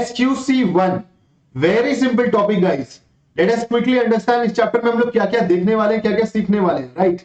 SQC1 very simple topic guys, let us quickly understand. इस chapter में हम लोग क्या क्या देखने वाले हैं, क्या क्या सीखने वाले हैं, राइट।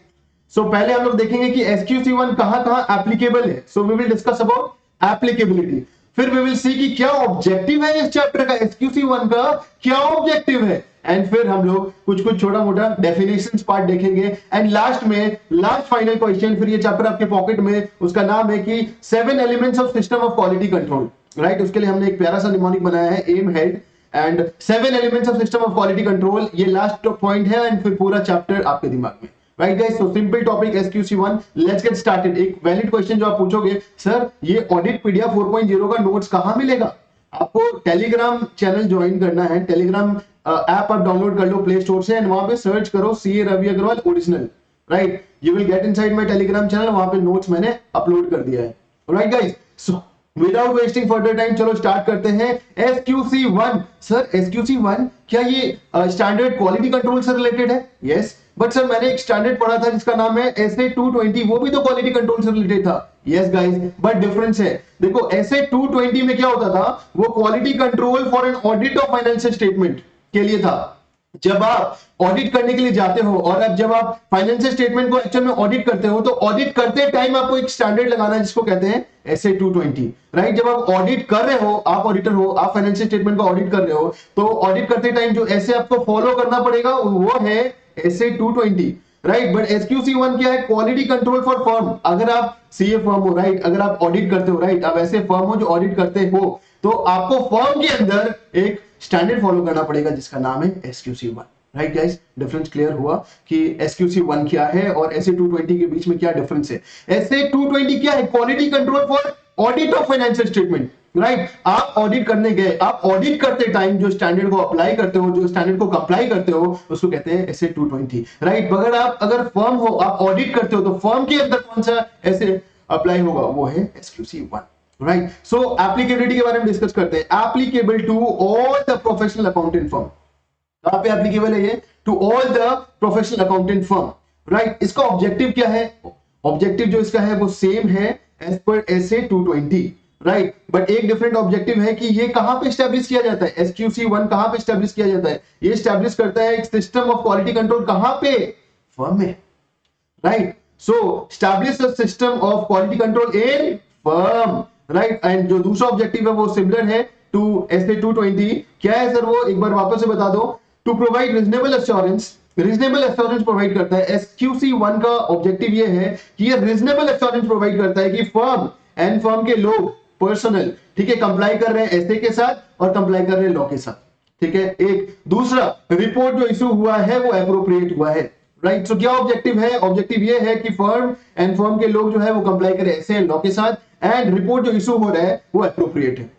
सो पहले हम लोग देखेंगे कि SQC1 कहां कहां एप्लीकेबल है। So we will discuss about applicability. फिर वी विल सी कि क्या ऑब्जेक्टिव है इस चैप्टर का, SQC1 का क्या ऑब्जेक्टिव है। एंड फिर हम लोग कुछ कुछ छोटा मोटा डेफिनेशंस पार्ट देखेंगे। एंड लास्ट में लास्ट फाइनल क्वेश्चन, फिर ये चैप्टर आपके पॉकेट में, उसका नाम है कि 7 elements of system of quality control, right. उसके लिए हमने एक प्यारा सा निमोनिक बनाया है, M head and 7 elements of system of quality control. ये लास्ट पॉइंट है एंड फिर पूरा चैप्टर आपके दिमाग में, right guys. So simple topic SQC1, let's get started. एक वैलिड क्वेश्चन जो आप पूछोगे, सर ये ऑडिट पीडीएफ 4.0 का नोट्स कहां मिलेगा? आपको टेलीग्राम चैनल ज्वाइन करना है, टेलीग्राम ऐप आप डाउनलोड कर लो प्ले स्टोर से एंड वहां पे सर्च करो CA Ravi Agarwal original, right. You will get inside my Telegram channel, वहां पे नोट्स मैंने अपलोड कर दिया है, right guys. So without wasting further time चलो स्टार्ट करते हैं। SQC1, सर SQC1 क्या ये स्टैंडर्ड क्वालिटी कंट्रोल से रिलेटेड है? यस, बट सर मैंने एक स्टैंडर्ड पढ़ा था जिसका नाम है SA220, वो भी तो क्वालिटी कंट्रोल से रिलेटेड था। यस गाइस, बट डिफरेंस है। देखो SA220 में क्या होता था, वो quality control for an audit of financial statement के लिए था। जब आप ऑडिट करने के लिए जाते हो और अब जब आप फाइनेंशियल स्टेटमेंट को एक्चुअल में ऑडिट करते हो, तो ऑडिट करते टाइम आपको एक स्टैंडर्ड लगाना है जिसको कहते हैं SA220, राइट। जब आप ऑडिट कर रहे हो, आप ऑडिटर हो, आप फाइनेंशियल स्टेटमेंट को ऑडिट कर रहे हो, तो ऑडिट करते टाइम जो ऐसे आपको फॉलो करना पड़ेगा वो है SA220, राइट। बट SQC1 क्या है? Quality control for firm. अगर आप CA फर्म हो, राइट, अगर आप ऑडिट करते हो, राइट, आप ऐसे फर्म हो जो ऑडिट करते हो, तो आपको फर्म के अंदर एक स्टैंडर्ड फॉलो करना पड़ेगा जिसका नाम है SQC1, right guys. Difference clear हुआ कि SQC1 क्या है और SA220 के बीच में क्या डिफरेंस है। SA220 क्या है? Quality control for audit of financial statement, right. आप ऑडिट करने गए, आप ऑडिट करते टाइम जो स्टैंडर्ड को अप्लाई करते हो, जो स्टैंडर्ड को कंप्लाई करते हो, उसको कहते हैं SA220, राइट। अगर फर्म हो, आप ऑडिट करते हो, तो फर्म के अंदर कौन सा ऐसे अप्लाई होगा, वो है SQC1, राइट। सो एप्लीकेबिलिटी के बारे में डिस्कस करते हैं। Applicable to all the professional accountant firm. कहां पे एप्लीकेबल है ये? To all the professional accountant firm, right. इसका ऑब्जेक्टिव क्या है? ऑब्जेक्टिव जो इसका है वो सेम है as per SA220, right. But एक डिफरेंट ऑब्जेक्टिव है कि ये कहां पे एस्टैब्लिश किया जाता है। SQC1 कहां पे एस्टैब्लिश किया जाता है? ये एस्टैब्लिश करता है एक सिस्टम ऑफ क्वालिटी कंट्रोल, कहां पे? फर्म में, right. So establish the system of quality control in firm, right. And जो दूसरा ऑब्जेक्टिव है वो सिमिलर है टू SA220। क्या है सर वो? एक बार वापस से बता दो। To provide reasonable assurance, reasonable assurance provide करता है। SQC1 का ऑब्जेक्टिव ये है कि ये रीजनेबल एश्योरेंस प्रोवाइड करता है कि फर्म एंड फर्म के लोग, पर्सनल, ठीक है, कंप्लाई कर रहे हैं SA के साथ और कंप्लाई कर रहे हैं लॉ के साथ, ठीक है। एक दूसरा रिपोर्ट जो इशू हुआ है वो एप्रोप्रिएट हुआ है, राइट। सो क्या ऑब्जेक्टिव है? ऑब्जेक्टिव ये है कि फर्म एंड फर्म के लोग जो है वो कंप्लाई करें SA लॉ के साथ, एंड रिपोर्ट जो इशू हो रहा है वो एप्रोप्रिएट है,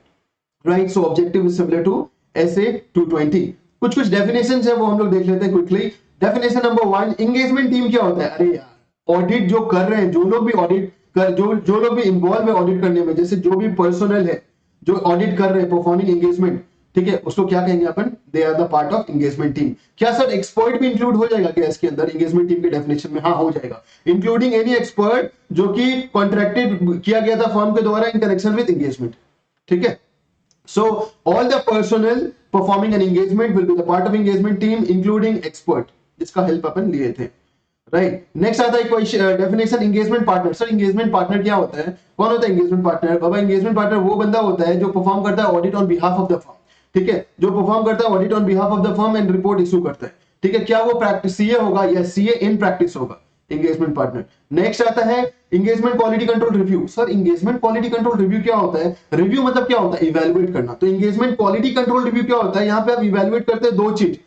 right. So objective is similar to SA220। कुछ कुछ डेफिनेशंस है वो हम लोग देख लेते हैं quickly. Definition number 1, engagement team क्या होता है? अरे यार, ऑडिट जो कर रहे हैं, जो लोग भी ऑडिट कर, जो लोग भी इन्वॉल्व है ऑडिट करने में, जैसे जो भी पर्सनल है जो ऑडिट कर रहे हैं, परफॉर्मिंग एंगेजमेंट, ठीक है, उसको क्या कहेंगे अपन? They are the part of engagement team. क्या सर एक्सपर्ट भी इंक्लूड हो जाएगा क्या इसके अंदर एंगेजमेंट टीम के डेफिनेशन में? हाँ, हो जाएगा। इंक्लूडिंग एनी एक्सपर्ट जो कि कॉन्ट्रैक्टेड किया गया था फर्म के द्वारा इन कनेक्शन विद एंगेजमेंट, ठीक है। So all the personnel performing an engagement will be the part of engagement team including expert, जिसका हेल्प अपन लिए थे, राइट। नेक्स्ट आता है definition engagement partner. Sir engagement partner क्या होता है? कौन होता है एंगेजमेंट पार्टनर? बाबा एंगेजमेंट पार्टनर वो बंदा होता है जो परफॉर्म करता है audit on behalf of the firm, ठीक है, जो परफॉर्म करता है audit on behalf of the firm and report issue करता है, ठीक है। क्या वो प्रैक्टिस CA होगा या CA इन प्रैक्टिस होगा? Engagement partner. नेक्स्ट आता है engagement quality control review. Sir engagement quality control review क्या होता है? रिव्यू मतलब क्या होता है? इवैल्यूएट करना। तो एंगेजमेंट क्वालिटी कंट्रोल रिव्यू क्या होता है? यहां पे आप इवैल्यूएट करते हैं दो चीज।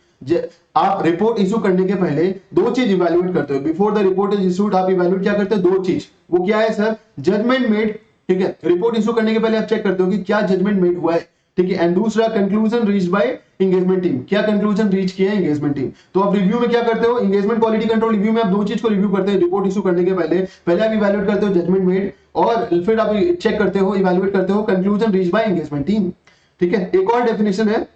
आप रिपोर्ट इशू करने के पहले दो चीज इवैल्यूएट करते हो। Before the report is issued आप इवैल्यूएट क्या करते हैं? दो चीज। वो क्या है सर? जजमेंट मेड, ठीक है। रिपोर्ट इशू करने के पहले आप चेक करते हो कि क्या जजमेंट मेड हुआ है, ठीक है। एंड दूसरा conclusion reach by engagement team, क्या कंक्लूजन रीच किया है एंगेजमेंट टीम। तो आप रिव्यू में क्या करते हो? एंगेजमेंट क्वालिटी कंट्रोल रिव्यू में आप दो चीज को रिव्यू करते हैं रिपोर्ट इशू करने के पहले आप इवैल्यूएट करते हो जजमेंट मेड, और फिर आप चेक करते हो, इवैल्यूएट करते हो conclusion reach by engagement team, ठीक है। एक और डेफिनेशन है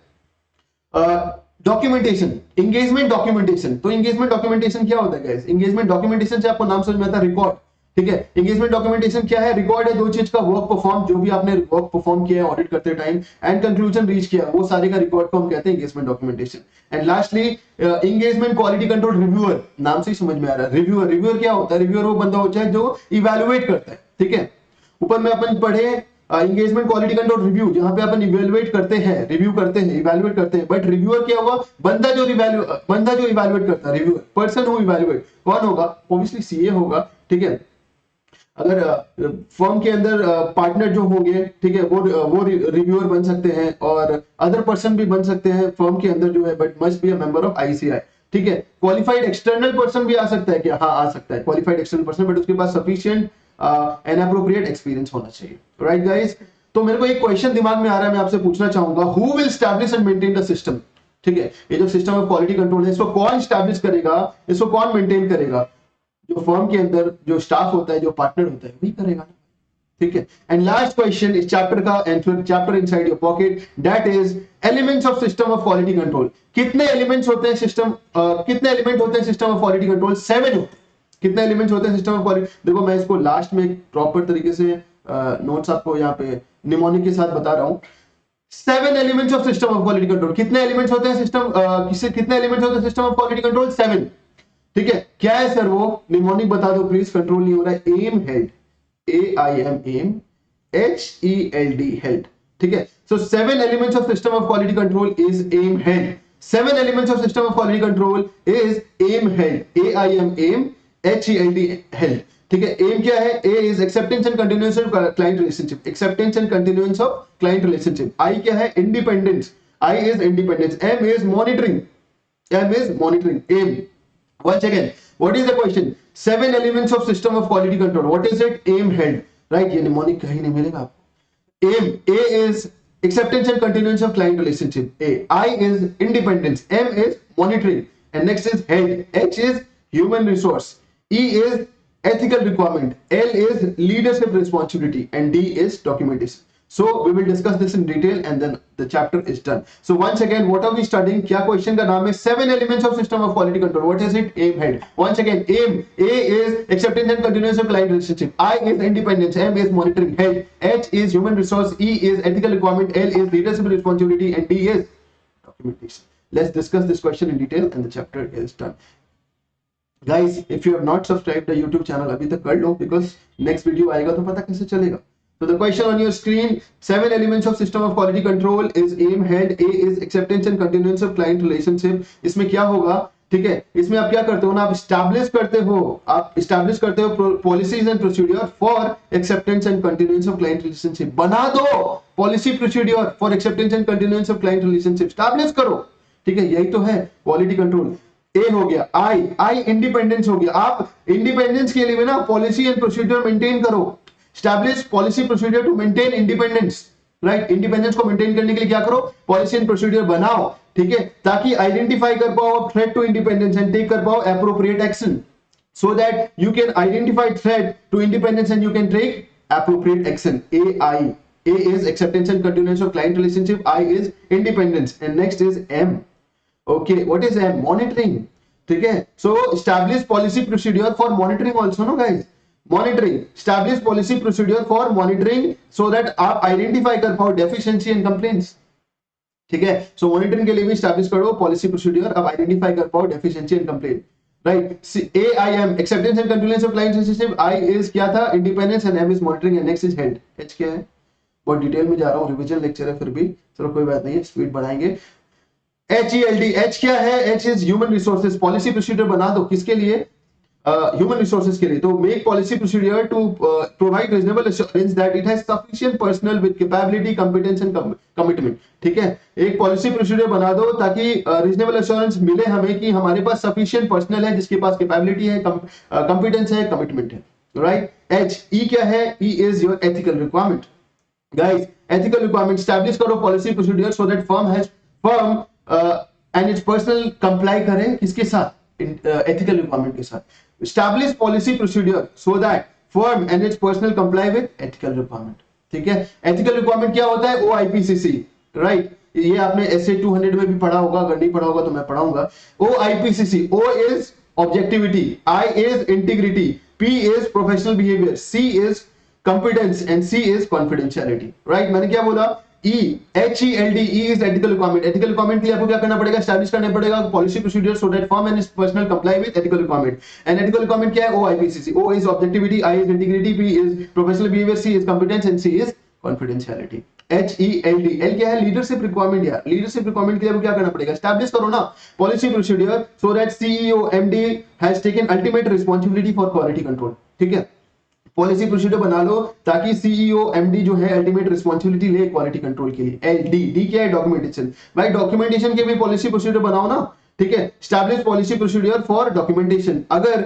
डॉक्यूमेंटेशन, एंगेजमेंट डॉक्यूमेंटेशन। तो एंगेजमेंट डॉक्यूमेंटेशन क्या होता है गाइस? एंगेजमेंट डॉक्यूमेंटेशन से आपको नाम समझ में आता है रिकॉर्ड। ठीक है। एंगेजमेंट डॉक्यूमेंटेशन क्या है? रिकॉर्ड है दो चीज का, वर्क परफॉर्म, जो भी आपने वर्क परफॉर्म किया है ऑडिट करते टाइम, एंड कंक्लूजन रीच किया, वो सारे का रिकॉर्ड को हम कहते हैं engagement documentation. And lastly engagement quality control reviewer, नाम से ही समझ में आ रहा है रिव्यूअर। रिव्यूअर क्या होता है? रिव्यूअर वो बंदा होता है जो इवेलुएट करता है, ठीक है। ऊपर में अपन पढ़े एंगेजमेंट क्वालिटी कंट्रोल रिव्यू, जहां पे अपन इवेलुएट करते हैं, रिव्यू करते हैं, इवेलुएट करते हैं। बट रिव्यूअर क्या हुआ? बंदा जो इवेलुएट करता है, रिव्यूअर, पर्सन हु इवेलुएट, कौन होगा? ऑब्वियसली सीए होगा, ठीक है। अगर फर्म के अंदर पार्टनर जो होंगे, ठीक है, वो रिव्यूअर बन सकते हैं, और अदर पर्सन भी बन सकते हैं फर्म के अंदर जो है, but must be a member of ICI, ठीक है। क्वालिफाइड एक्सटर्नल पर्सन भी आ सकता है क्या? हाँ, आ सकता है क्वालिफाइड एक्सटर्नल पर्सन, बट उसके पास सफिशिएंट एंड एप्रोप्रिएट एक्सपीरियंस होना चाहिए, राइट गाइस। तो मेरे को एक क्वेश्चन दिमाग में आ रहा है, मैं आपसे पूछना चाहूंगा, who will establish and maintain the system? ठीक है, ये जो सिस्टम ऑफ क्वालिटी कंट्रोल है, इसको कौन एस्टैब्लिश करेगा, इसको कौन मेंटेन करेगा? जो फर्म के अंदर जो स्टाफ होता है, जो पार्टनर होता है, वही करेगा ना, ठीक है। एंड लास्ट क्वेश्चन इस चैप्टर का, एंड फिर chapter inside your pocket, that is elements of system of quality control. कितने एलिमेंट्स होते हैं सिस्टम, कितने एलिमेंट होते हैं सिस्टम ऑफ क्वालिटी कंट्रोल? 7 होते हैं। कितने एलिमेंट्स होते हैं सिस्टम ऑफ क्वालिटी? देखो मैं इसको लास्ट में प्रॉपर तरीके से नोट्स आपको यहाँ पे निमोनिक के साथ बता रहा हूं। 7 elements of system of quality control. कितने एलिमेंट्स होते हैं सिस्टम, कितने एलिमेंट्स होते हैं सिस्टम ऑफ क्वालिटी कंट्रोल? 7, ठीक है। क्या है सर वो? निमोनिक बता दो प्लीज, कंट्रोल नहीं हो रहा है। Aim held, AIM aim, HELD held, ठीक है। So 7 elements of system of quality control is aim held. 7 elements of system of quality control is aim held, AIM aim, HELD held, ठीक है। Aim क्या है? A is acceptance and continuance of client relationship, acceptance and continuance of client relationship. I क्या है? Independence, I is independence. M is monitoring, M is monitoring, aim. Once again, what is the question? 7 elements of system of quality control. What is it? Aim held, right? ये mnemonic कहीं नहीं मिलेगा आपको। Aim, A is acceptance and continuance of client relationship. A. I is independence. M is monitoring, and next is held. H is human resource. E is ethical requirement. L is leadership responsibility, and D is documentation. So we will discuss this in detail, and then the chapter is done. So once again, what are we studying? क्या question का नाम है? 7 elements of system of quality control. What is it? Aim head. Once again, aim. A is acceptance and continuance of client relationship. I is independence. M is monitoring. Head. H is human resource. E is ethical requirement. L is leadership responsibility, and D is documentation. Let's discuss this question in detail, and the chapter is done. Guys, if you have not subscribed the YouTube channel, अभी तक कर लो, because next video आएगा तो पता कैसे चलेगा। So the question on your screen, 7 elements of system of quality control is aim held. A is acceptance and continuance of client relationship. इसमें क्या होगा? ठीक है, इसमें आप क्या करते हो ना, आप establish करते हो policies and procedure for acceptance and continuance of client relationship. बना दो policy procedure for acceptance and continuance of client relationship. establish करो, ठीक है, यही तो है quality control. A हो गया, I independence हो गया। आप independence के लिए ना policy and procedure maintain करो। Establish policy procedure to maintain independence, right? Independence को maintain करने के लिए क्या करो? Policy and procedure बनाओ, ठीक है, ताकि identify कर पाओ threat to independence and take कर पाओ appropriate action, so that you can identify threat to independence and you can take appropriate action. A is acceptance and continuance of client relationship. I is independence, and next is M. Okay, what is M? Monitoring, ठीक है। So establish policy procedure for monitoring also, no guys? Monitoring, establish policy procedure for monitoring, so that आप identify कर पाओ deficiency and complaints, ठीक है। सो monitoring के लिए भी स्टैब्लिश करो पॉलिसी प्रोसीड्यूर, आप आइडेंटिफाई कर पाओ deficiency and complaint, right. AIM acceptance and continuance of client relationship. I is क्या था? Independence, and M is monitoring, and next is held. H क्या है? बहुत डिटेल में जा रहा हूँ, रिवीजन लेक्चर है फिर भी, चलो कोई बात नहीं है, स्पीड बढ़ाएंगे। HELD, H क्या है? H is human resources. Policy procedure बना दो, किसके लिए? human resources के लिए। तो make policy procedure to provide reasonable assurance that it has sufficient personnel with capability, competence and commitment, ठीक है। एक policy procedure बना दो ताकि reasonable assurance मिले हमें कि हमारे पास sufficient personnel है, जिसके पास capability है, competence है, commitment है, right? H, E क्या है? E is your ethical requirement. Guys, ethical requirement establish करो policy procedure so that firm and its personnel comply करें किसके साथ? Ethical requirement के साथ। Establish policy procedure so that firm and its personnel comply with ethical requirement, ठीक है। ethical requirement क्या होता है? OIPCC, right? ये आपने SA 200 में भी पढ़ा होगा, अगर नहीं पढ़ा होगा तो मैं पढ़ाऊंगा। OIPCC, O is objectivity, I is integrity, P is professional behavior, C is competence and C is confidentiality. Right? मैंने क्या बोला? E, HELD, E is ethical requirement. Ethical requirement के लिए आपको क्या करना पड़ेगा? Establish करना पड़ेगा policy procedure so that firm and its personnel comply with ethical requirement. And ethical requirement क्या है? OIPCC. O is objectivity, I is integrity, P is professional behavior, C is competence and C is confidentiality. HELD, L क्या है? Leadership requirement यार. Leadership requirement के लिए आपको क्या करना पड़ेगा? Establish करो ना policy procedure so that CEO MD has taken ultimate responsibility for quality control. ठीक है? पॉलिसी प्रोसीजर बना लो ताकि सीईओ एमडी जो है अल्टीमेट रिस्पांसिबिलिटी ले क्वालिटी कंट्रोल के लिए. एलडी, डी क्या है? डॉक्यूमेंटेशन. भाई डॉक्यूमेंटेशन के भी पॉलिसी प्रोसीजर बनाओ ना. ठीक है, establish policy procedure for documentation. अगर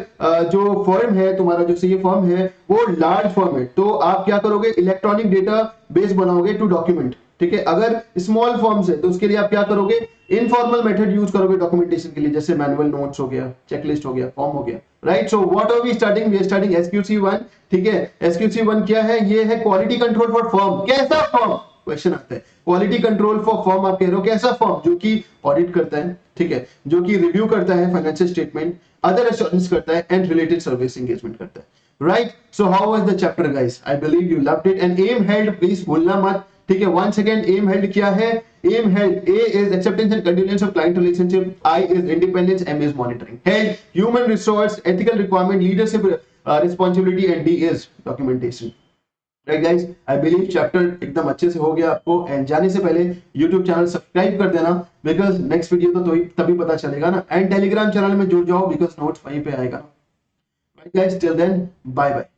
जो फर्म है तुम्हारा, जो सीए फर्म है वो लार्ज फर्म है, तो आप क्या करोगे? इलेक्ट्रॉनिक डेटा बेस बनाओगे टू डॉक्यूमेंट. ठीक है, अगर स्मॉल फर्म्स है तो उसके लिए आप क्या करोगे? इनफॉर्मल मेथड यूज करोगे डॉक्यूमेंटेशन के लिए, जैसे मैनुअल नोट्स हो गया, चेकलिस्ट हो गया, फॉर्म हो गया. Right, so what are we starting? We are starting SQC1. ठीक है, SQC1 क्या है? ये है क्वालिटी कंट्रोल फॉर फर्म. कैसा फर्म? क्वेश्चन आता है. क्वालिटी कंट्रोल फॉर फर्म आप कह रहे हो, कैसा फर्म? जो कि ऑडिट करता है, ठीक है, जो कि रिव्यू करता है फाइनेंशियल स्टेटमेंट, अदर एश्योरेंस करता है एंड रिलेटेड सर्विस एंगेजमेंट करता है. Right, so how was the chapter guys? I believe you loved it. And aim held, please भूलना मत. ठीक है, वन सेकेंड. एम हेल्ड क्या है? Aim held, A is acceptance and continuance of client relationship, I is independence, M is monitoring. Held, human resource, ethical requirement, leadership responsibility and D is documentation. Right guys, I believe chapter एकदम अच्छे से हो गया आपको. And जाने से पहले YouTube channel subscribe कर देना, बिकॉज नेक्स्ट वीडियो तो तभी पता चलेगा ना. एंड टेलीग्राम चैनल में जुड़ जाओ बिकॉज नोट्स वहीं पे आएगा. Right guys, till then, bye bye.